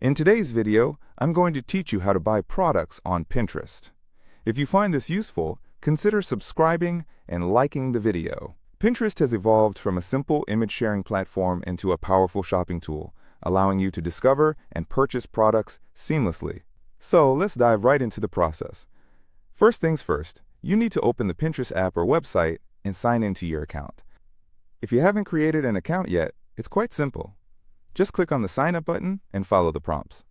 In today's video, I'm going to teach you how to buy products on Pinterest. If you find this useful, consider subscribing and liking the video. Pinterest has evolved from a simple image sharing platform into a powerful shopping tool, allowing you to discover and purchase products seamlessly. So let's dive right into the process. First things first, you need to open the Pinterest app or website and sign into your account. If you haven't created an account yet, it's quite simple. Just click on the Sign Up button and follow the prompts.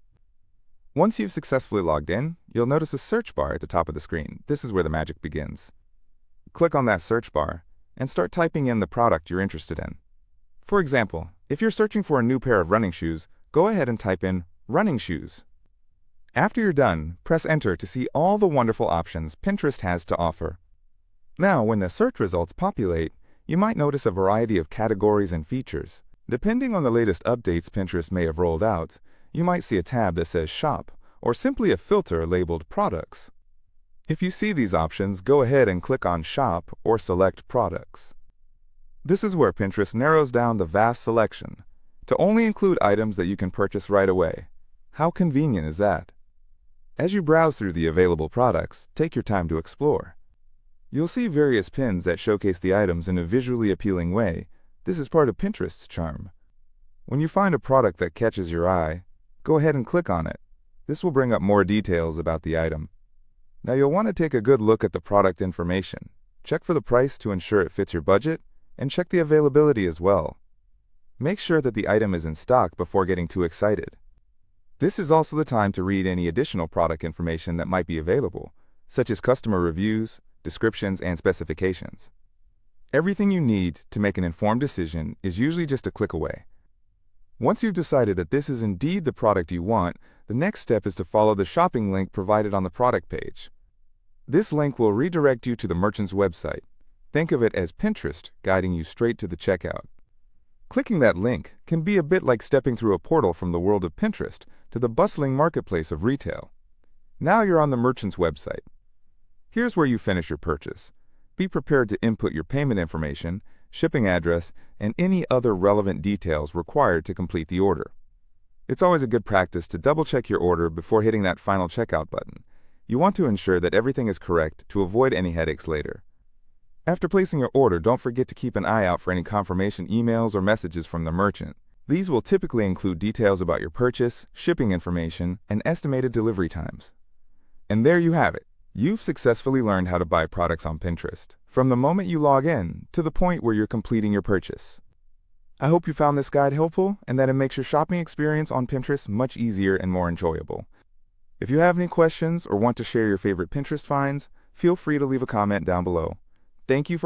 Once you've successfully logged in, you'll notice a search bar at the top of the screen. This is where the magic begins. Click on that search bar and start typing in the product you're interested in. For example, if you're searching for a new pair of running shoes, go ahead and type in running shoes. After you're done, press Enter to see all the wonderful options Pinterest has to offer. Now, when the search results populate, you might notice a variety of categories and features. Depending on the latest updates Pinterest may have rolled out, you might see a tab that says Shop, or simply a filter labeled Products. If you see these options, go ahead and click on Shop or select Products. This is where Pinterest narrows down the vast selection to only include items that you can purchase right away. How convenient is that? As you browse through the available products, take your time to explore. You'll see various pins that showcase the items in a visually appealing way. This is part of Pinterest's charm. When you find a product that catches your eye, go ahead and click on it. This will bring up more details about the item. Now you'll want to take a good look at the product information. Check for the price to ensure it fits your budget, and check the availability as well. Make sure that the item is in stock before getting too excited. This is also the time to read any additional product information that might be available, such as customer reviews, descriptions, and specifications. Everything you need to make an informed decision is usually just a click away. Once you've decided that this is indeed the product you want, the next step is to follow the shopping link provided on the product page. This link will redirect you to the merchant's website. Think of it as Pinterest guiding you straight to the checkout. Clicking that link can be a bit like stepping through a portal from the world of Pinterest to the bustling marketplace of retail. Now you're on the merchant's website. Here's where you finish your purchase. Be prepared to input your payment information, shipping address, and any other relevant details required to complete the order. It's always a good practice to double-check your order before hitting that final checkout button. You want to ensure that everything is correct to avoid any headaches later. After placing your order, don't forget to keep an eye out for any confirmation emails or messages from the merchant. These will typically include details about your purchase, shipping information, and estimated delivery times. And there you have it. You've successfully learned how to buy products on Pinterest, from the moment you log in to the point where you're completing your purchase. I hope you found this guide helpful and that it makes your shopping experience on Pinterest much easier and more enjoyable. If you have any questions or want to share your favorite Pinterest finds, feel free to leave a comment down below. Thank you for